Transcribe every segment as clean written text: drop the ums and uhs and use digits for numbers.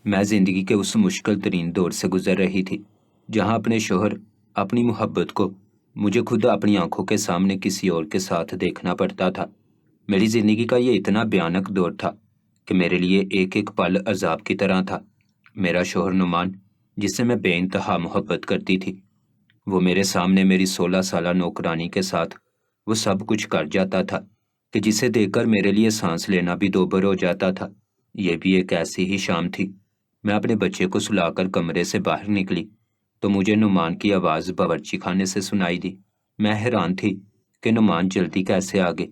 میں زندگی کے اس مشکل ترین دور سے گزر رہی تھی جہاں اپنے شوہر، اپنی محبت کو مجھے خود اپنی آنکھوں کے سامنے کسی اور کے ساتھ دیکھنا پڑتا تھا۔ میری زندگی کا یہ اتنا بھیانک دور تھا کہ میرے لیے ایک ایک پل عذاب کی طرح تھا۔ میرا شوہر نعمان، جس سے میں بے انتہا محبت کرتی تھی، وہ میرے سامنے میری 16 سالہ نوکرانی کے ساتھ وہ سب کچھ کر جاتا تھا کہ جسے دیکھ کر میرے لیے سانس لینا بھی دوبر ہو جاتا تھا۔ یہ بھی ایک ایسی ہی شام تھی۔ میں اپنے بچے کو سلا کر کمرے سے باہر نکلی تو مجھے نعمان کی آواز باورچی خانے سے سنائی دی۔ میں حیران تھی کہ نعمان جلدی کیسے آ گئے۔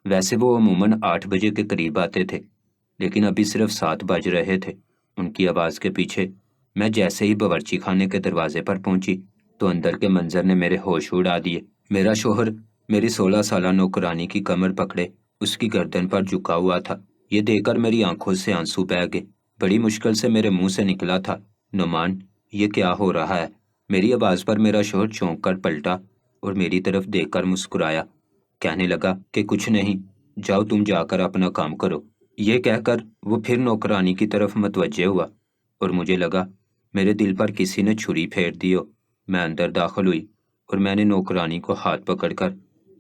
ویسے وہ عموماً 8 بجے کے قریب آتے تھے، لیکن ابھی صرف 7 بج رہے تھے۔ ان کی آواز کے پیچھے میں جیسے ہی باورچی خانے کے دروازے پر پہنچی تو اندر کے منظر نے میرے ہوش اڑا دیے۔ میرا شوہر میری 16 سالہ نوکرانی کی کمر پکڑے اس کی گردن پر جھکا ہوا تھا۔ یہ دیکھ کر میری آنکھوں سے آنسو بہہ گئے۔ بڑی مشکل سے میرے منہ سے نکلا تھا، نعمان، یہ کیا ہو رہا ہے؟ میری آواز پر میرا شوہر چونک کر پلٹا اور میری طرف دیکھ کر مسکرایا۔ کہنے لگا کہ کچھ نہیں، جاؤ تم جا کر اپنا کام کرو۔ یہ کہہ کر وہ پھر نوکرانی کی طرف متوجہ ہوا اور مجھے لگا میرے دل پر کسی نے چھری پھیر دی ہو۔ میں اندر داخل ہوئی اور میں نے نوکرانی کو ہاتھ پکڑ کر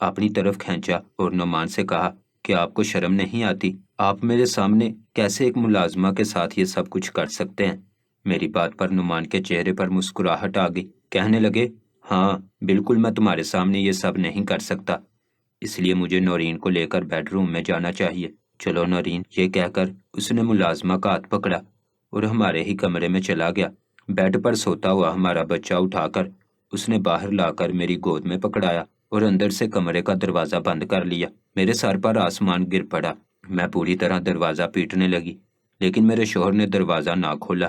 اپنی طرف کھینچا اور نعمان سے کہا کہ آپ کو شرم نہیں آتی؟ آپ میرے سامنے کیسے ایک ملازمہ کے ساتھ یہ سب کچھ کر سکتے ہیں؟ میری بات پر نعمان کے چہرے پر مسکراہٹ آ گئی۔ کہنے لگے، ہاں بالکل، میں تمہارے سامنے یہ سب نہیں کر سکتا، اس لیے مجھے نورین کو لے کر بیڈ روم میں جانا چاہیے۔ چلو نورین، یہ کہہ کر اس نے ملازمہ کا ہاتھ پکڑا اور ہمارے ہی کمرے میں چلا گیا۔ بیڈ پر سوتا ہوا ہمارا بچہ اٹھا کر اس نے باہر لا کر میری گود میں پکڑایا اور اندر سے کمرے کا دروازہ بند کر لیا۔ میرے سر پر آسمان گر پڑا۔ میں پوری طرح دروازہ پیٹنے لگی، لیکن میرے شوہر نے دروازہ نہ کھولا۔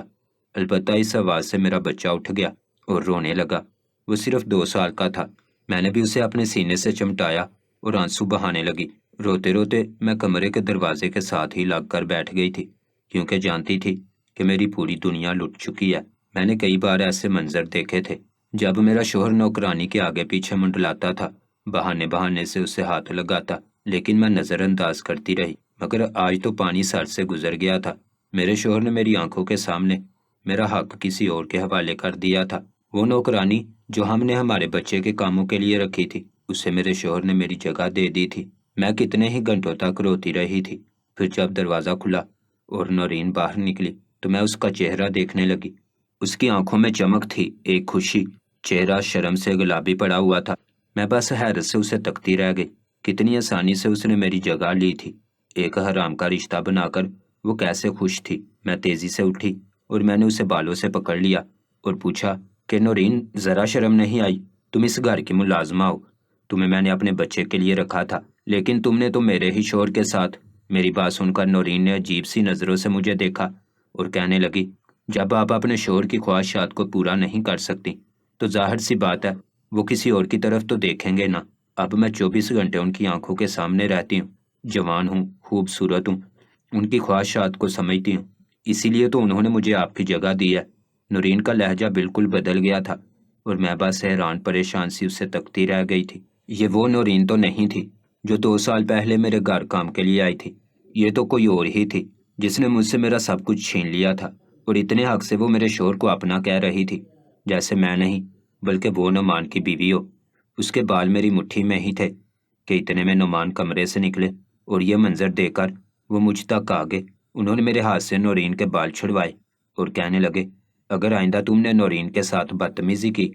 البتہ اس آواز سے میرا بچہ اٹھ گیا اور رونے لگا۔ وہ صرف 2 سال کا تھا۔ میں نے بھی اسے اپنے سینے سے چمٹایا اور آنسو بہانے لگی۔ روتے روتے میں کمرے کے دروازے کے ساتھ ہی لگ کر بیٹھ گئی تھی، کیونکہ جانتی تھی کہ میری پوری دنیا لٹ چکی ہے۔ میں نے کئی بار ایسے منظر دیکھے تھے جب میرا شوہر نوکرانی کے آگے پیچھے منڈلاتا تھا، بہانے بہانے سے اسے ہاتھ لگاتا، لیکن میں نظر انداز کرتی رہی۔ مگر آج تو پانی سر سے گزر گیا تھا۔ میرے شوہر نے میری آنکھوں کے سامنے میرا حق کسی اور کے حوالے کر دیا تھا۔ وہ نوکرانی جو ہم نے ہمارے بچے کے کاموں کے لیے رکھی تھی، اسے میرے شوہر نے میری جگہ دے دی تھی۔ میں کتنے ہی گھنٹوں تک روتی رہی تھی۔ پھر جب دروازہ کھلا اور نورین باہر نکلی تو میں اس کا چہرہ دیکھنے لگی۔ اس کی آنکھوں میں چمک تھی، ایک خوشی۔ چہرہ شرم سے گلابی پڑا ہوا تھا۔ میں بس حیرت سے اسے تکتی رہ گئی۔ کتنی آسانی سے اس نے میری جگہ لی تھی۔ ایک حرام کا رشتہ بنا کر وہ کیسے خوش تھی۔ میں تیزی سے اٹھی اور میں نے اسے بالوں سے پکڑ لیا اور پوچھا کہ نورین، ذرا شرم نہیں آئی؟ تم اس گھر کی ملازمہ ہو، تمہیں میں نے اپنے بچے کے لیے رکھا تھا، لیکن تم نے تو میرے ہی شوہر کے ساتھ۔ میری بات سن کر نورین نے عجیب سی نظروں سے مجھے دیکھا اور کہنے لگی، جب آپ اپنے شوہر کی خواہشات کو پورا نہیں کر سکتی تو ظاہر سی بات ہے وہ کسی اور کی طرف تو دیکھیں گے نا۔ اب میں 24 گھنٹے ان کی آنکھوں کے سامنے رہتی ہوں، جوان ہوں، خوبصورت ہوں، ان کی خواہشات کو سمجھتی ہوں، اسی لیے تو انہوں نے مجھے آپ کی جگہ دی ہے۔ نورین کا لہجہ بالکل بدل گیا تھا اور میں بس حیران پریشان سی اسے تکتی رہ گئی تھی۔ یہ وہ نورین تو نہیں تھی جو 2 سال پہلے میرے گھر کام کے لیے آئی تھی۔ یہ تو کوئی اور ہی تھی جس نے مجھ سے میرا سب کچھ چھین لیا تھا، اور اتنے حق سے وہ میرے شوہر کو اپنا کہہ رہی تھی، جیسے میں نہیں بلکہ وہ نعمان کی بیوی ہو۔ اس کے بال میری مٹھی میں ہی تھے کہ اتنے میں نعمان کمرے سے نکلے اور یہ منظر دیکھ کر وہ مجھ تک آ گئے۔ انہوں نے میرے ہاتھ سے نورین کے بال چھڑوائے اور کہنے لگے، اگر آئندہ تم نے نورین کے ساتھ بدتمیزی کی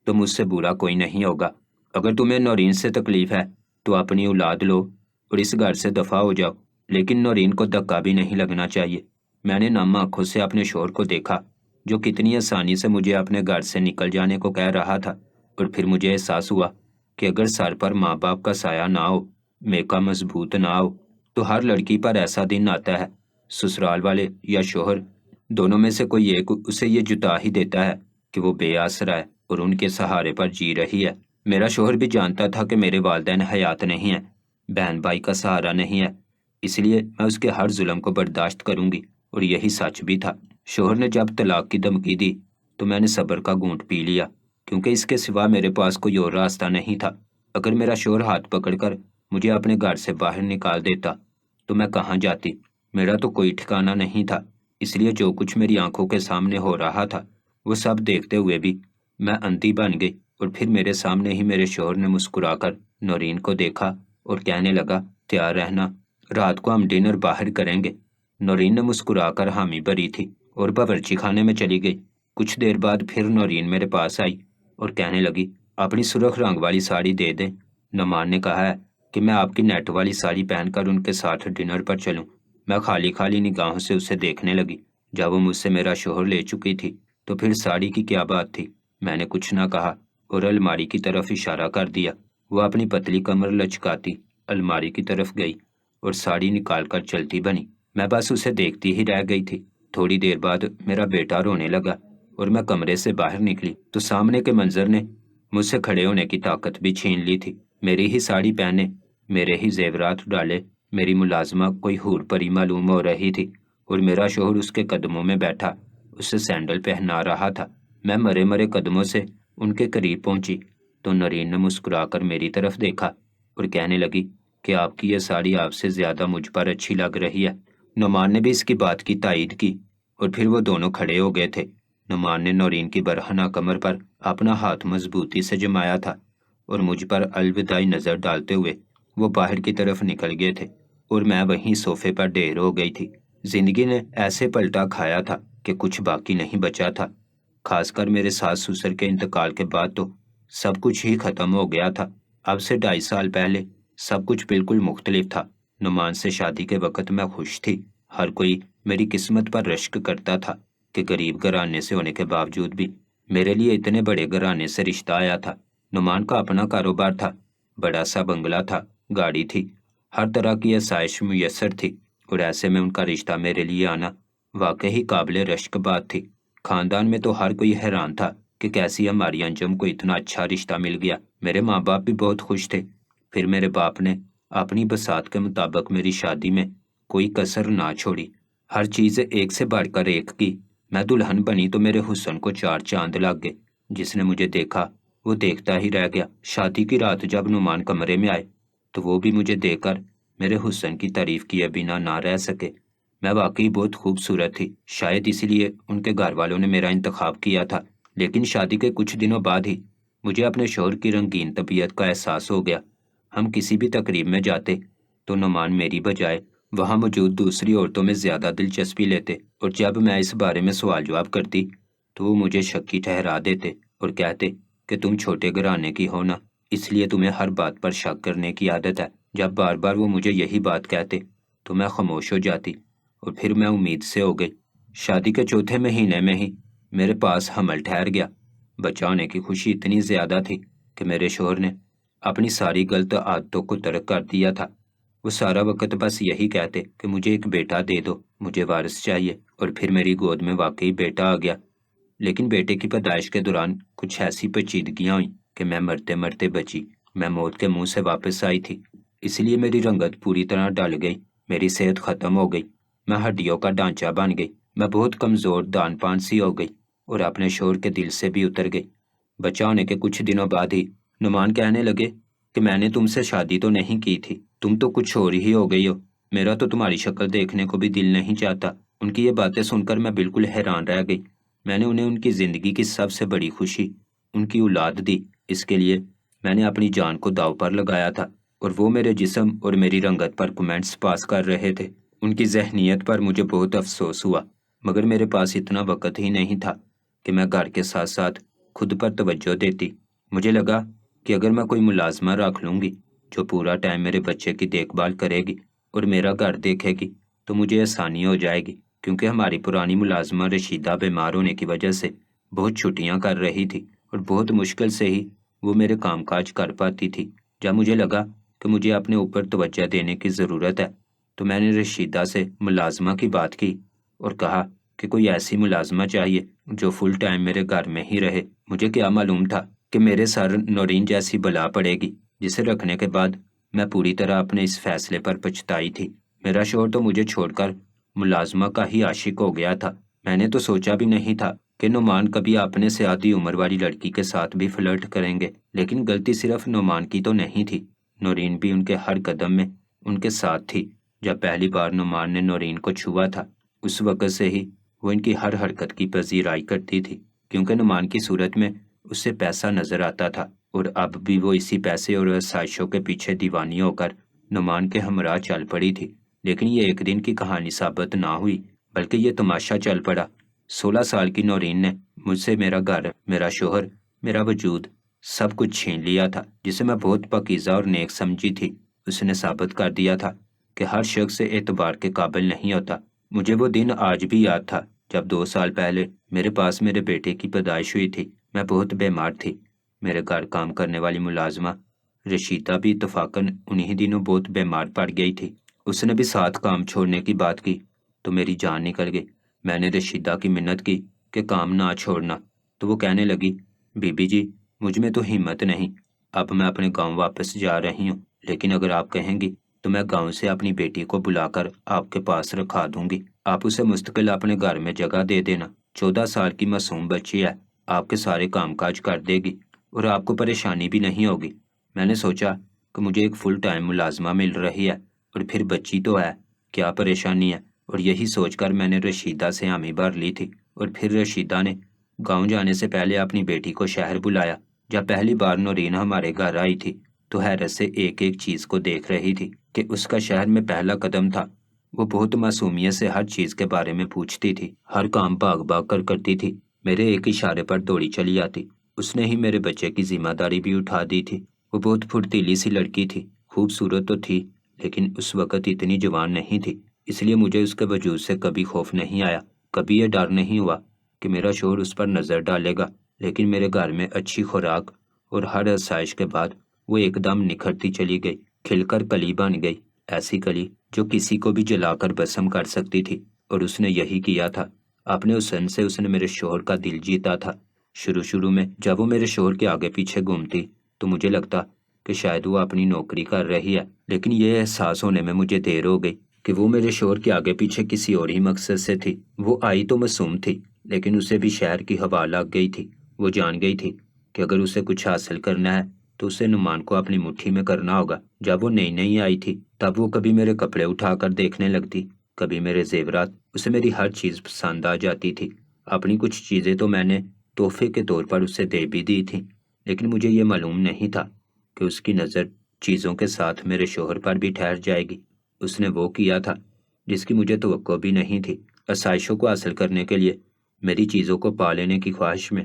تو مجھ سے برا کوئی نہیں ہوگا۔ اگر تمہیں نورین سے تکلیف ہے تو اپنی اولاد لو اور اس گھر سے دفع ہو جاؤ، لیکن نورین کو دھکا بھی نہیں لگنا چاہیے۔ میں نے نم آنکھوں سے اپنے شوہر کو دیکھا جو کتنی آسانی سے مجھے اپنے گھر سے نکل جانے کو کہہ رہا تھا، اور پھر مجھے احساس ہوا کہ اگر سر پر ماں باپ کا سایہ نہ ہو، میکا مضبوط نہ ہو، تو ہر لڑکی پر ایسا دن آتا ہے، سسرال والے یا شوہر دونوں میں سے کوئی ایک اسے یہ جتا ہی دیتا ہے کہ وہ بے آسرا ہے اور ان کے سہارے پر جی رہی ہے۔ میرا شوہر بھی جانتا تھا کہ میرے والدین حیات نہیں ہیں، بہن بھائی کا سہارا نہیں ہے، اس لیے میں اس کے ہر ظلم کو برداشت کروں گی، اور یہی سچ بھی تھا۔ شوہر نے جب طلاق کی دھمکی دی تو میں نے صبر کا گھونٹ پی لیا، کیونکہ اس کے سوا میرے پاس کوئی اور راستہ نہیں تھا۔ اگر میرا شوہر ہاتھ پکڑ کر مجھے اپنے گھر سے باہر نکال دیتا تو میں کہاں جاتی؟ میرا تو کوئی ٹھکانہ نہیں تھا۔ اس لیے جو کچھ میری آنکھوں کے سامنے ہو رہا تھا وہ سب دیکھتے ہوئے بھی میں اندھی بن گئی، اور پھر میرے سامنے ہی میرے شوہر نے مسکرا کر نورین کو دیکھا اور کہنے لگا، تیار رہنا، رات کو ہم ڈنر باہر کریں گے۔ نورین نے مسکرا کر حامی بھری تھی اور باورچی خانے میں چلی گئی۔ کچھ دیر بعد پھر نورین میرے پاس آئی اور کہنے لگی، اپنی سرخ رنگ والی ساڑی دے دیں، نعمان نے کہا ہے کہ میں آپ کی نیٹ والی ساڑی پہن کر ان کے ساتھ ڈنر پر چلوں۔ میں خالی خالی نگاہوں سے اسے دیکھنے لگی۔ جب وہ مجھ سے میرا شوہر لے چکی تھی تو پھر ساڑی کی کیا بات تھی؟ میں نے کچھ نہ کہا اور الماری کی طرف اشارہ کر دیا۔ وہ اپنی پتلی کمر لچکاتی الماری کی طرف گئی اور ساڑی نکال کر چلتی بنی۔ میں بس اسے دیکھتی ہی رہ گئی تھی۔ تھوڑی دیر بعد میرا بیٹا رونے لگا اور میں کمرے سے باہر نکلی تو سامنے کے منظر نے مجھ سے کھڑے ہونے کی طاقت بھی چھین لی تھی۔ میری ہی ساڑی پہنے، میرے ہی زیورات ڈالے میری ملازمہ کوئی حور پری معلوم ہو رہی تھی، اور میرا شوہر اس کے قدموں میں بیٹھا اسے سینڈل پہنا رہا تھا۔ میں مرے مرے قدموں سے ان کے قریب پہنچی تو نورین نے مسکرا کر میری طرف دیکھا اور کہنے لگی کہ آپ کی یہ ساڑی آپ سے زیادہ مجھ پر اچھی لگ رہی ہے۔ نعمان نے بھی اس کی بات کی تائید کی اور پھر وہ دونوں کھڑے ہو گئے تھے۔ نعمان نے نورین کی برہنہ کمر پر اپنا ہاتھ مضبوطی سے جمایا تھا اور مجھ پر الوداعی نظر ڈالتے ہوئے وہ باہر کی طرف نکل گئے تھے، اور میں وہیں صوفے پر ڈھیر ہو گئی تھی۔ زندگی نے ایسے پلٹا کھایا تھا کہ کچھ باقی نہیں بچا تھا۔ خاص کر میرے ساس سسر کے انتقال کے بعد تو سب کچھ ہی ختم ہو گیا تھا۔ اب سے 2.5 سال پہلے سب کچھ بالکل مختلف تھا۔ نعمان سے شادی کے وقت میں خوش تھی۔ ہر کوئی میری قسمت پر رشک کرتا تھا کہ غریب گھرانے سے ہونے کے باوجود بھی میرے لیے اتنے بڑے گھرانے سے رشتہ آیا تھا۔ نعمان کا اپنا کاروبار تھا، بڑا سا بنگلہ تھا، گاڑی تھی، ہر طرح کی آسائش میسر تھی، اور ایسے میں ان کا رشتہ میرے لیے آنا واقعی قابل رشک بات تھی۔ خاندان میں تو ہر کوئی حیران تھا کہ کیسی ہماری انجم کو اتنا اچھا رشتہ مل گیا۔ میرے ماں باپ بھی بہت خوش تھے۔ پھر میرے باپ نے اپنی بساط کے مطابق میری شادی میں کوئی کسر نہ چھوڑی، ہر چیز ایک سے بڑھ کر ایک کی۔ میں دلہن بنی تو میرے حسن کو 4 چاند لگ گئے۔ جس نے مجھے دیکھا وہ دیکھتا ہی رہ گیا۔ شادی کی رات جب نعمان کمرے میں آئے تو وہ بھی مجھے دیکھ کر میرے حسن کی تعریف کیے بنا نہ رہ سکے۔ میں واقعی بہت خوبصورت تھی، شاید اسی لیے ان کے گھر والوں نے میرا انتخاب کیا تھا۔ لیکن شادی کے کچھ دنوں بعد ہی مجھے اپنے شوہر کی رنگین طبیعت کا احساس ہو گیا۔ ہم کسی بھی تقریب میں جاتے تو نعمان میری بجائے وہاں موجود دوسری عورتوں میں زیادہ دلچسپی لیتے، اور جب میں اس بارے میں سوال جواب کرتی تو وہ مجھے شکی ٹھہرا دیتے اور کہتے کہ تم چھوٹے گھرانے کی ہو نا، اس لیے تمہیں ہر بات پر شک کرنے کی عادت ہے۔ جب بار بار وہ مجھے یہی بات کہتے تو میں خاموش ہو جاتی، اور پھر میں امید سے ہو گئی۔ شادی کے چوتھے مہینے میں ہی میرے پاس حمل ٹھہر گیا۔ بچہ ہونے کی خوشی اتنی زیادہ تھی کہ میرے شوہر نے اپنی ساری غلط عادتوں کو ترک کر دیا تھا۔ وہ سارا وقت بس یہی کہتے کہ مجھے ایک بیٹا دے دو، مجھے وارث چاہیے، اور پھر میری گود میں واقعی بیٹا آ گیا۔ لیکن بیٹے کی پیدائش کے دوران کچھ ایسی پیچیدگیاں ہوئیں کہ میں مرتے مرتے بچی۔ میں موت کے منہ سے واپس آئی تھی، اس لیے میری رنگت پوری طرح ڈل گئی، میری صحت ختم ہو گئی، میں ہڈیوں کا ڈھانچہ بن گئی، میں بہت کمزور دان پان سی ہو گئی اور اپنے شوہر کے دل سے بھی اتر گئی۔ بچہ ہونے کے کچھ دنوں بعد ہی نعمان کہنے لگے کہ میں نے تم سے شادی تو نہیں کی تھی، تم تو کچھ اور ہی ہو گئی ہو، میرا تو تمہاری شکل دیکھنے کو بھی دل نہیں چاہتا۔ ان کی یہ باتیں سن کر میں بالکل حیران رہ گئی۔ میں نے انہیں ان کی زندگی کی سب سے بڑی خوشی، ان کی اولاد دی۔ اس کے لیے میں نے اپنی جان کو داؤ پر لگایا تھا، اور وہ میرے جسم اور میری رنگت پر کمنٹس پاس کر رہے تھے۔ ان کی ذہنیت پر مجھے بہت افسوس ہوا، مگر میرے پاس اتنا وقت ہی نہیں تھا کہ میں گھر کے ساتھ ساتھ خود پر توجہ دیتی۔ مجھے لگا کہ اگر میں کوئی ملازمہ رکھ لوں گی جو پورا ٹائم میرے بچے کی دیکھ بھال کرے گی اور میرا گھر دیکھے گی تو مجھے آسانی ہو جائے گی، کیونکہ ہماری پرانی ملازمہ رشیدہ بیمار ہونے کی وجہ سے بہت چھٹیاں کر رہی تھی، اور بہت مشکل سے ہی وہ میرے کام کاج کر پاتی تھی۔ جب مجھے لگا کہ مجھے اپنے اوپر توجہ دینے کی ضرورت ہے تو میں نے رشیدہ سے ملازمہ کی بات کی اور کہا کہ کوئی ایسی ملازمہ چاہیے جو فل ٹائم میرے گھر میں ہی رہے۔ مجھے کیا معلوم تھا کہ میرے سر نورین جیسی بلا پڑے گی، جسے رکھنے کے بعد میں پوری طرح اپنے اس فیصلے پر پچھتائی تھی۔ میرا شوہر تو مجھے چھوڑ کر ملازمہ کا ہی عاشق ہو گیا تھا۔ میں نے تو سوچا بھی نہیں تھا کہ نعمان کبھی اپنے سے آدھی عمر والی لڑکی کے ساتھ بھی فلرٹ کریں گے، لیکن غلطی صرف نعمان کی تو نہیں تھی، نورین بھی ان کے ہر قدم میں ان کے ساتھ تھی۔ جب پہلی بار نعمان نے نورین کو چھوا تھا اس وقت سے ہی وہ ان کی ہر حرکت کی پذیرائی کرتی تھی، کیونکہ نعمان کی صورت میں اس سے پیسہ نظر آتا تھا، اور اب بھی وہ اسی پیسے اور آسائشوں کے پیچھے دیوانی ہو کر نعمان کے ہمراہ چل پڑی تھی۔ لیکن یہ ایک دن کی کہانی ثابت نہ ہوئی، بلکہ یہ تماشا چل پڑا۔ 16 سال کی نورین نے مجھ سے میرا گھر، میرا شوہر، میرا وجود، سب کچھ چھین لیا تھا، جسے میں بہت پاکیزہ اور نیک سمجھی تھی۔ اس نے ثابت کر دیا تھا کہ ہر شخص اعتبار کے قابل نہیں ہوتا۔ مجھے وہ دن آج بھی یاد تھا جب 2 سال پہلے میرے پاس میرے بیٹے کی پیدائش ہوئی تھی۔ میں بہت بیمار تھی۔ میرے گھر کام کرنے والی ملازمہ رشیدہ بھی اتفاقاً انہی دنوں بہت بیمار پڑ گئی تھی۔ اس نے بھی ساتھ کام چھوڑنے کی بات کی تو میری جان نکل گئی۔ میں نے رشیدہ کی منت کی کہ کام نہ چھوڑنا، تو وہ کہنے لگی، بی بی جی، مجھ میں تو ہمت نہیں، اب میں اپنے گاؤں واپس جا رہی ہوں، لیکن اگر آپ کہیں گی تو میں گاؤں سے اپنی بیٹی کو بلا کر آپ کے پاس رکھا دوں گی۔ آپ اسے مستقل اپنے گھر میں جگہ دے دینا۔ 14 سال کی معصوم بچی ہے، آپ کے سارے کام کاج کر دے گی اور آپ کو پریشانی بھی نہیں ہوگی۔ میں نے سوچا کہ مجھے ایک فل ٹائم ملازمہ مل رہی ہے اور پھر بچی تو ہے، کیا پریشانی ہے؟ اور یہی سوچ کر میں نے رشیدہ سے حامی بھر لی تھی، اور پھر رشیدہ نے گاؤں جانے سے پہلے اپنی بیٹی کو شہر بلایا۔ جب پہلی بار نورین ہمارے گھر آئی تھی تو حیرت سے ایک ایک چیز کو دیکھ رہی تھی کہ اس کا شہر میں پہلا قدم تھا۔ وہ بہت معصومیت سے ہر چیز کے بارے میں پوچھتی تھی، ہر کام بھاگ بھاگ کر کرتی تھی، میرے ایک اشارے پر دوڑی چلی آتی۔ اس نے ہی میرے بچے کی ذمہ داری بھی اٹھا دی تھی۔ وہ بہت پھرتیلی سی لڑکی تھی، خوبصورت تو تھی، لیکن اس وقت اتنی جوان نہیں تھی، اس لیے مجھے اس کے وجود سے کبھی خوف نہیں آیا، کبھی یہ ڈر نہیں ہوا کہ میرا شوہر اس پر نظر ڈالے گا۔ لیکن میرے گھر میں اچھی خوراک اور ہر آسائش کے بعد وہ ایک دم نکھرتی چلی گئی، کھل کر کلی بن گئی، ایسی کلی جو کسی کو بھی جلا کر بسم کر سکتی تھی، اور اس نے یہی کیا تھا۔ اپنے حسن سے اس نے میرے شوہر کا دل جیتا تھا۔ شروع میں جب وہ میرے شوہر کے آگے پیچھے گھومتی تو مجھے لگتا کہ شاید وہ اپنی نوکری کر رہی ہے، لیکن یہ احساس ہونے میں مجھے دیر ہو گئی کہ وہ میرے شوہر کے آگے پیچھے کسی اور ہی مقصد سے تھی۔ وہ آئی تو معصوم تھی، لیکن اسے بھی شہر کی ہوا لگ گئی تھی۔ وہ جان گئی تھی کہ اگر اسے کچھ حاصل کرنا ہے تو اسے نعمان کو اپنی مٹھی میں کرنا ہوگا۔ جب وہ نئی نئی آئی تھی تب وہ کبھی میرے کپڑے اٹھا کر دیکھنے لگتی، کبھی میرے زیورات، اسے میری ہر چیز پسند آ جاتی تھی۔ اپنی کچھ چیزیں تو میں نے تحفے کے طور پر اسے دے بھی دی تھی، لیکن مجھے یہ معلوم نہیں تھا کہ اس کی نظر چیزوں کے ساتھ میرے شوہر پر بھی ٹھہر جائے گی۔ اس نے وہ کیا تھا جس کی مجھے توقع بھی نہیں تھی۔ آسائشوں کو حاصل کرنے کے لیے، میری چیزوں کو پا لینے کی خواہش میں،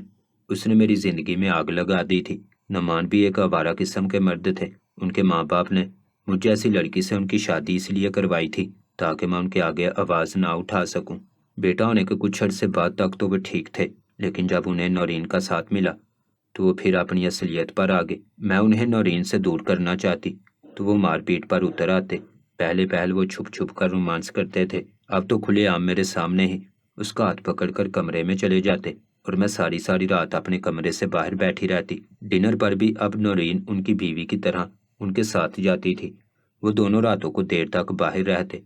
اس نے میری زندگی میں آگ لگا دی تھی۔ نعمان بھی ایک آوارہ قسم کے مرد تھے۔ ان کے ماں باپ نے مجھ جیسی لڑکی سے ان کی شادی اس لیے کروائی تھی تاکہ میں ان کے آگے آواز نہ اٹھا سکوں۔ بیٹا ہونے کے کچھ عرصے بعد تک تو وہ ٹھیک تھے، لیکن جب انہیں نورین کا ساتھ ملا تو وہ پھر اپنی اصلیت پر آگے۔ میں انہیں نورین سے دور کرنا چاہتی تو وہ مار پیٹ پر اتر آتے۔ پہلے وہ چھپ چھپ کر رومانس کرتے تھے، اب تو کھلے عام میرے سامنے ہی اس کا ہاتھ پکڑ کر کمرے میں چلے جاتے، اور میں ساری رات اپنے کمرے سے باہر بیٹھی رہتی۔ ڈنر پر بھی اب نورین ان کی بیوی کی طرح ان کے ساتھ جاتی تھی۔ وہ دونوں راتوں کو دیر تک باہر رہتے۔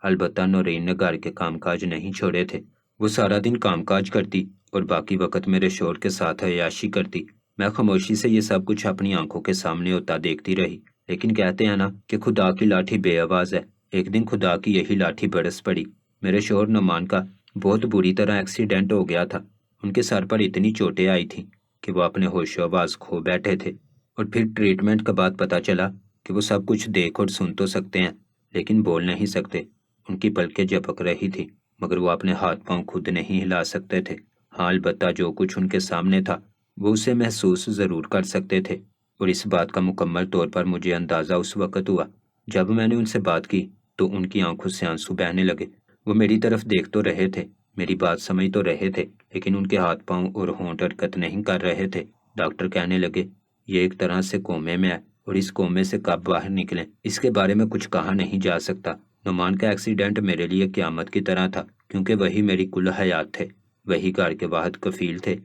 البتہ نورین نے گھر کے کام کاج نہیں چھوڑے تھے۔ وہ سارا دن کام کاج کرتی اور باقی وقت میرے شوہر کے ساتھ عیاشی کرتی۔ میں خاموشی سے یہ سب کچھ اپنی آنکھوں کے سامنے ہوتا دیکھتی رہی، لیکن کہتے ہیں نا کہ خدا کی لاٹھی بے آواز ہے۔ ایک دن خدا کی یہی لاٹھی برس پڑی۔ میرے شوہر نعمان کا بہت بری طرح ایکسیڈنٹ ہو گیا تھا۔ ان کے سر پر اتنی چوٹیں آئی تھیں کہ وہ اپنے ہوش و آواز کھو بیٹھے تھے، اور پھر ٹریٹمنٹ کے بعد پتہ چلا کہ وہ سب کچھ دیکھ اور سن تو سکتے ہیں لیکن بول نہیں سکتے۔ ان کی پلکیں جھپک رہی تھی مگر وہ اپنے ہاتھ پاؤں خود نہیں ہلا سکتے تھے۔ ہاں، البتہ جو کچھ ان کے سامنے تھا وہ اسے محسوس ضرور کر سکتے تھے، اور اس بات کا مکمل طور پر مجھے اندازہ اس وقت ہوا جب میں نے ان سے بات کی تو ان کی آنکھوں سے آنسو بہنے لگے۔ وہ میری طرف دیکھ تو رہے تھے، میری بات سمجھ تو رہے تھے، لیکن ان کے ہاتھ پاؤں اور ہونٹ حرکت نہیں کر رہے تھے۔ ڈاکٹر کہنے لگے، یہ ایک طرح سے کومے میں ہے، اور اس کومے سے کب باہر نکلیں اس کے بارے میں کچھ کہا نہیں جا سکتا۔ نعمان کا ایکسیڈنٹ میرے لیے قیامت کی طرح تھا، کیونکہ وہی میری کل حیات تھے، وہی گھر کے واحد کفیل تھے،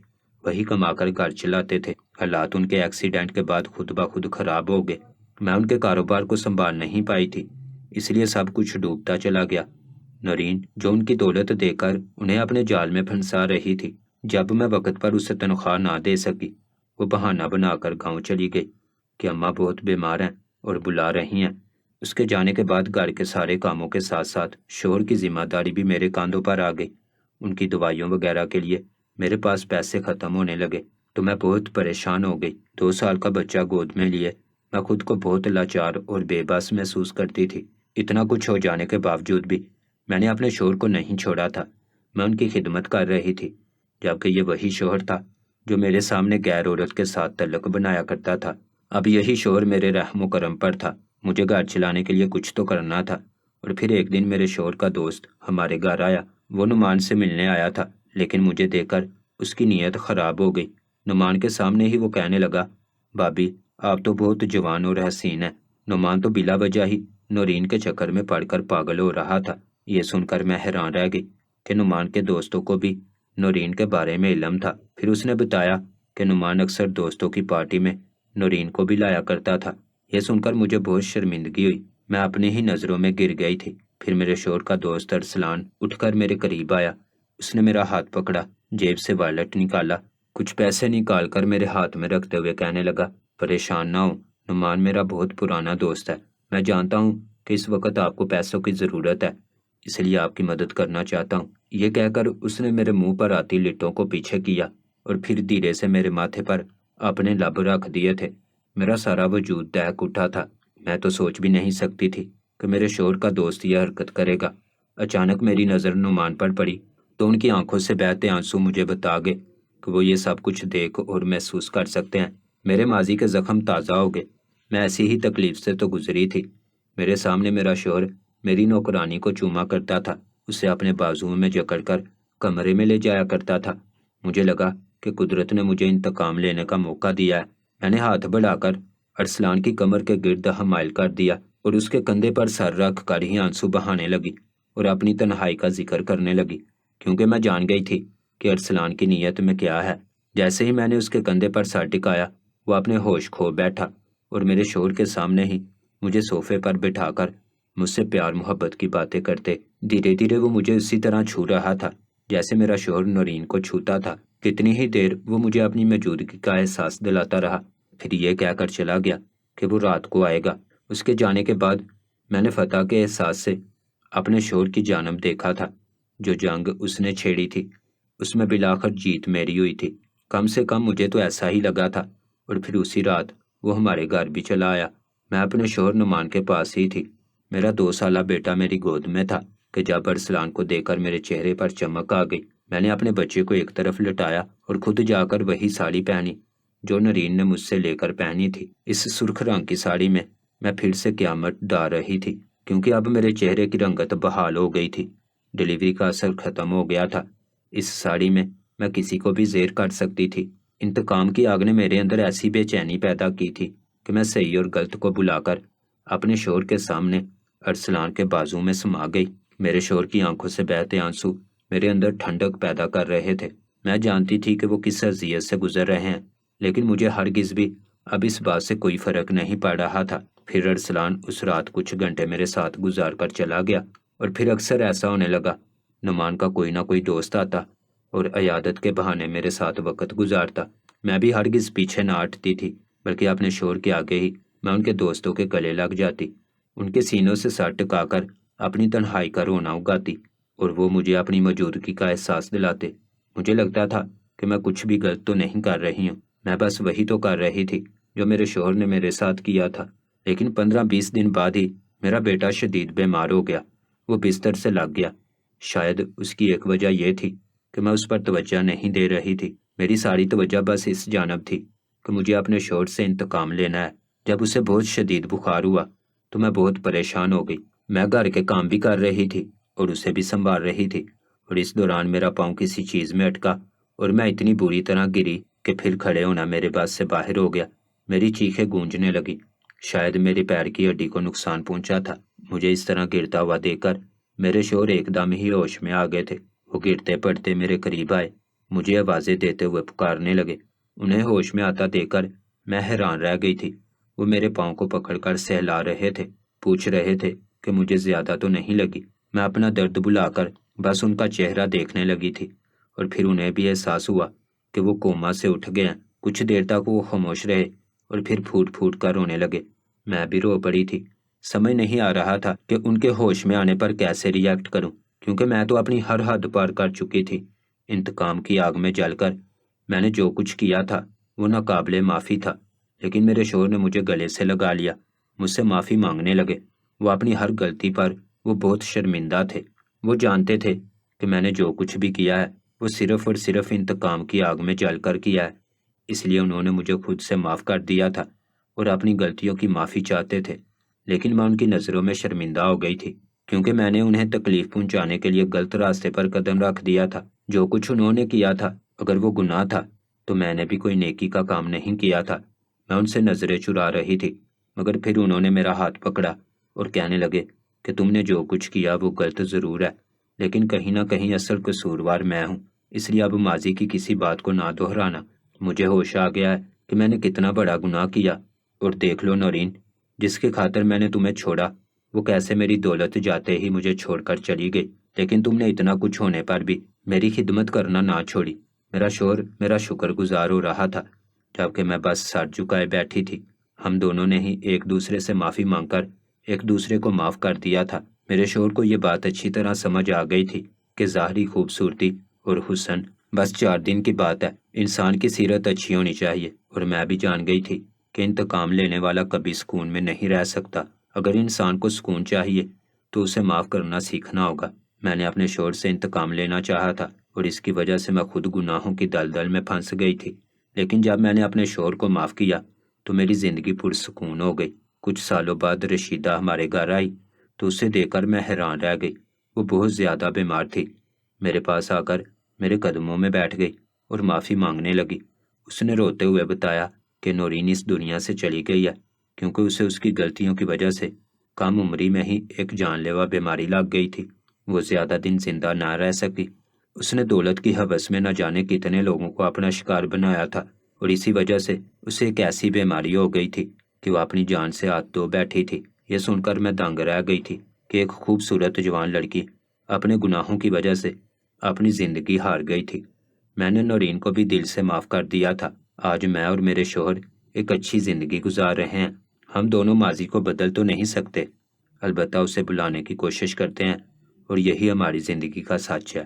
وہی کما کر گھر چلاتے تھے۔ حالات ان کے ایکسیڈنٹ کے بعد خود بخود خراب ہو گئے۔ میں ان کے کاروبار کو سنبھال نہیں پائی تھی، اس لیے سب کچھ ڈوبتا چلا گیا۔ نورین جو ان کی دولت دے کر انہیں اپنے جال میں پھنسا رہی تھی، جب میں وقت پر اسے تنخواہ نہ دے سکی، وہ بہانہ بنا کر گاؤں چلی گئی کہ اماں بہت بیمار ہیں اور بلا رہی ہیں۔ اس کے جانے کے بعد گھر کے سارے کاموں کے ساتھ ساتھ شوہر کی ذمہ داری بھی میرے کاندھوں پر آ گئی۔ ان کی دوائیوں وغیرہ کے لیے میرے پاس پیسے ختم ہونے لگے تو میں بہت پریشان ہو گئی۔ 2 سال کا بچہ گود میں لیے میں خود کو بہت لاچار اور بے بس محسوس کرتی تھی۔ اتنا کچھ ہو جانے کے باوجود بھی میں نے اپنے شوہر کو نہیں چھوڑا تھا۔ میں ان کی خدمت کر رہی تھی، جبکہ یہ وہی شوہر تھا جو میرے سامنے غیر عورت کے ساتھ تعلق بنایا کرتا تھا۔ اب یہی شوہر میرے رحم و کرم پر تھا۔ مجھے گھر چلانے کے لیے کچھ تو کرنا تھا۔ اور پھر ایک دن میرے شوہر کا دوست ہمارے گھر آیا۔ وہ نعمان سے ملنے آیا تھا، لیکن مجھے دیکھ کر اس کی نیت خراب ہو گئی۔ نعمان کے سامنے ہی وہ کہنے لگا، بھابی آپ تو بہت جوان اور حسین ہیں۔ نعمان تو بلا وجہ ہی نورین کے چکر میں پڑھ کر پاگل ہو رہا تھا۔ یہ سن کر میں حیران رہ گئی کہ نعمان کے دوستوں کو بھی نورین کے بارے میں علم تھا۔ پھر اس نے بتایا کہ نعمان اکثر دوستوں کی پارٹی میں نورین کو بھی لایا کرتا تھا۔ یہ سن کر مجھے بہت شرمندگی ہوئی۔ میں اپنے ہی نظروں میں گر گئی تھی۔ پھر میرے شوہر کا دوست ارسلان اٹھ کر میرے قریب آیا۔ اس نے میرا ہاتھ پکڑا، جیب سے والیٹ نکالا، کچھ پیسے نکال کر میرے ہاتھ میں رکھتے ہوئے کہنے لگا، پریشان نہ ہو، نعمان میرا بہت پرانا دوست ہے۔ میں جانتا ہوں کہ اس وقت آپ کو پیسوں کی ضرورت ہے، اس لیے آپ کی مدد کرنا چاہتا ہوں۔ یہ کہہ کر اس نے میرے منہ پر آتی لٹوں کو پیچھے کیا اور پھر دھیرے سے میرے ماتھے پر اپنے لب رکھ دیے تھے۔ میرا سارا وجود دہک اٹھا تھا۔ میں تو سوچ بھی نہیں سکتی تھی کہ میرے شوہر کا دوست یہ حرکت کرے گا۔ اچانک میری نظر نعمان پر پڑی تو ان کی آنکھوں سے بہتے آنسو مجھے بتا گئے کہ وہ یہ سب کچھ دیکھ اور محسوس کر سکتے ہیں۔ میرے ماضی کے زخم تازہ ہو گئے۔ میں ایسی ہی تکلیف سے تو گزری تھی۔ میرے سامنے میرا شوہر میری نوکرانی کو چوما کرتا تھا، اسے اپنے بازوؤں میں جکڑ کر کمرے میں لے جایا کرتا تھا۔ مجھے لگا کہ قدرت نے مجھے انتقام لینے کا موقع دیا ہے۔ میں نے ہاتھ بڑھا کر ارسلان کی کمر کے گرد حمائل کر دیا اور اس کے کندھے پر سر رکھ کر ہی آنسو بہانے لگی اور اپنی تنہائی کا ذکر کرنے لگی، کیونکہ میں جان گئی تھی کہ ارسلان کی نیت میں کیا ہے۔ جیسے ہی میں نے اس کے کندھے پر سر ٹکایا، وہ اپنے ہوش کھو بیٹھا اور میرے شوہر کے سامنے ہی مجھے صوفے پر بٹھا کر مجھ سے پیار محبت کی باتیں کرتے۔ دھیرے دھیرے وہ مجھے اسی طرح چھو رہا تھا جیسے میرا شوہر نورین کو چھوتا تھا۔ کتنی ہی دیر وہ مجھے اپنی موجودگی کا احساس دلاتا رہا، پھر یہ کہہ کر چلا گیا کہ وہ رات کو آئے گا۔ اس کے جانے کے بعد میں نے فتح کے احساس سے اپنے شوہر کی جانب دیکھا تھا۔ جو جنگ اس نے چھیڑی تھی اس میں بالآخر جیت میری ہوئی تھی، کم سے کم مجھے تو ایسا ہی لگا تھا۔ اور پھر اسی رات وہ ہمارے گھر بھی چلا آیا۔ میں اپنے شوہر نعمان کے پاس ہی تھی۔ میرا 2 سالہ بیٹا میری گود میں تھا کہ جب ارسلان کو دیکھ کر میرے چہرے پر چمک آ گئی۔ میں نے اپنے بچے کو ایک طرف لٹایا اور خود جا کر وہی ساڑی پہنی جو نورین نے مجھ سے لے کر پہنی تھی۔ اس سرخ رنگ کی ساڑی میں پھر سے قیامت ڈال رہی تھی، کیونکہ اب میرے چہرے کی رنگت بحال ہو گئی تھی۔ ڈلیوری کا اثر ختم ہو گیا تھا۔ اس ساڑی میں کسی کو بھی زیر کر سکتی تھی۔ انتقام کی آگ نے میرے اندر ایسی بے چینی پیدا کی تھی کہ میں صحیح اور غلط کو بلا کر اپنے شوہر کے سامنے ارسلان کے بازو میں سما گئی۔ میرے شوہر کی آنکھوں سے بہتے آنسو میرے اندر ٹھنڈک پیدا کر رہے تھے۔ میں جانتی تھی کہ وہ کس اذیت سے گزر رہے ہیں، لیکن مجھے ہرگز بھی اب اس بات سے کوئی فرق نہیں پڑ رہا تھا۔ پھر ارسلان اس رات کچھ گھنٹے میرے ساتھ گزار کر چلا گیا اور پھر اکثر ایسا ہونے لگا، نعمان کا کوئی نہ کوئی دوست آتا اور عیادت کے بہانے میرے ساتھ وقت گزارتا۔ میں بھی ہرگز پیچھے نہ ہٹتی تھی، بلکہ اپنے شوہر کے آگے ہی میں ان کے دوستوں کے گلے لگ جاتی، ان کے سینوں سے سر ٹکا کر اپنی تنہائی کا رونا اگاتی اور وہ مجھے اپنی موجودگی کا احساس دلاتے۔ مجھے لگتا تھا کہ میں کچھ بھی غلط تو نہیں کر رہی ہوں، میں بس وہی تو کر رہی تھی جو میرے شوہر نے میرے ساتھ کیا تھا۔ لیکن 15-20 دن بعد ہی میرا بیٹا شدید بیمار ہو گیا، وہ بستر سے لگ گیا۔ شاید اس کی ایک وجہ یہ تھی کہ میں اس پر توجہ نہیں دے رہی تھی۔ میری ساری توجہ بس اس جانب تھی کہ مجھے اپنے شوہر سے انتقام لینا ہے۔ جب اسے بہت شدید بخار ہوا تو میں بہت پریشان ہو گئی۔ میں گھر کے کام بھی کر رہی تھی اور اسے بھی سنبھال رہی تھی، اور اس دوران میرا پاؤں کسی چیز میں اٹکا اور میں اتنی بری طرح گری کہ پھر کھڑے ہونا میرے بس سے باہر ہو گیا۔ میری چیخیں گونجنے لگی، شاید میرے پیر کی ہڈی کو نقصان پہنچا تھا۔ مجھے اس طرح گرتا ہوا دیکھ کر میرے شوہر ایک دم ہی ہوش میں آ گئے تھے۔ وہ گرتے پڑتے میرے قریب آئے، مجھے آوازیں دیتے ہوئے پکارنے لگے۔ انہیں ہوش میں آتا دیکھ کر میں حیران رہ گئی تھی۔ وہ میرے پاؤں کو پکڑ کر سہلا رہے تھے، پوچھ رہے تھے کہ مجھے زیادہ تو نہیں لگی۔ میں اپنا درد بلا کر بس ان کا چہرہ دیکھنے لگی تھی، اور پھر انہیں بھی احساس ہوا کہ وہ کوما سے اٹھ گئے ہیں۔ کچھ دیر تک وہ خاموش رہے اور پھر پھوٹ پھوٹ کر رونے لگے۔ میں بھی رو پڑی تھی۔ سمجھ نہیں آ رہا تھا کہ ان کے ہوش میں آنے پر کیسے ری ایکٹ کروں، کیونکہ میں تو اپنی ہر حد پار کر چکی تھی۔ انتقام کی آگ میں جل کر میں نے جو کچھ کیا تھا وہ ناقابل معافی تھا، لیکن میرے شوہر نے مجھے گلے سے لگا لیا، مجھ سے معافی مانگنے لگے۔ وہ اپنی ہر غلطی پر وہ بہت شرمندہ تھے۔ وہ جانتے تھے کہ میں نے جو کچھ بھی کیا ہے وہ صرف اور صرف انتقام کی آگ میں جل کر کیا ہے، اس لیے انہوں نے مجھے خود سے معاف کر دیا تھا اور اپنی غلطیوں کی معافی چاہتے تھے۔ لیکن میں ان کی نظروں میں شرمندہ ہو گئی تھی، کیونکہ میں نے انہیں تکلیف پہنچانے کے لیے غلط راستے پر قدم رکھ دیا تھا۔ جو کچھ انہوں نے کیا تھا اگر وہ گناہ تھا تو میں نے بھی کوئی نیکی کا کام نہیں کیا تھا۔ میں ان سے نظریں چرا رہی تھی، مگر پھر انہوں نے میرا ہاتھ پکڑا اور کہنے لگے کہ تم نے جو کچھ کیا وہ غلط ضرور ہے، لیکن کہیں نہ کہیں اصل قصوروار میں ہوں، اس لیے اب ماضی کی کسی بات کو نہ دہرانا۔ مجھے ہوش آ گیا ہے کہ میں نے کتنا بڑا گناہ کیا، اور دیکھ لو نورین، جس کی خاطر میں نے تمہیں چھوڑا وہ کیسے میری دولت جاتے ہی مجھے چھوڑ کر چلی گئی، لیکن تم نے اتنا کچھ ہونے پر بھی میری خدمت کرنا نہ چھوڑی۔ میرا شوہر میرا شکر گزار ہو رہا تھا، جبکہ میں بس سر جھکائے بیٹھی تھی۔ ہم دونوں نے ہی ایک دوسرے سے معافی مانگ کر ایک دوسرے کو معاف کر دیا تھا۔ میرے شوہر کو یہ بات اچھی طرح سمجھ آ گئی تھی کہ ظاہری خوبصورتی اور حسن بس 4 دن کی بات ہے، انسان کی سیرت اچھی ہونی چاہیے، اور میں بھی جان گئی تھی کہ انتقام لینے والا کبھی سکون میں نہیں رہ سکتا۔ اگر انسان کو سکون چاہیے تو اسے معاف کرنا سیکھنا ہوگا۔ میں نے اپنے شوہر سے انتقام لینا چاہا تھا اور اس کی وجہ سے میں خود گناہوں کی دلدل میں پھنس گئی تھی، لیکن جب میں نے اپنے شوہر کو معاف کیا تو میری زندگی پرسکون ہو گئی۔ کچھ سالوں بعد رشیدہ ہمارے گھر آئی تو اسے دیکھ کر میں حیران رہ گئی۔ وہ بہت زیادہ بیمار تھی۔ میرے پاس آ کر میرے قدموں میں بیٹھ گئی اور معافی مانگنے لگی۔ اس نے روتے ہوئے بتایا کہ نورین اس دنیا سے چلی گئی ہے کیونکہ اسے اس کی غلطیوں کی وجہ سے کم عمری میں ہی ایک جان لیوا بیماری لگ گئی تھی۔ وہ زیادہ دن زندہ نہ رہ سکی۔ اس نے دولت کی ہوس میں نہ جانے کتنے لوگوں کو اپنا شکار بنایا تھا، اور اسی وجہ سے اسے ایک ایسی بیماری ہو گئی تھی کہ وہ اپنی جان سے ہاتھ دھو بیٹھی تھی۔ یہ سن کر میں دنگ رہ گئی تھی کہ ایک خوبصورت جوان لڑکی اپنے گناہوں کی وجہ سے اپنی زندگی ہار گئی تھی۔ میں نے نورین کو بھی دل سے معاف کر دیا تھا۔ آج میں اور میرے شوہر ایک اچھی زندگی گزار رہے ہیں۔ ہم دونوں ماضی کو بدل تو نہیں سکتے، البتہ اسے بلانے کی کوشش کرتے ہیں، اور یہی ہماری زندگی کا سچ ہے۔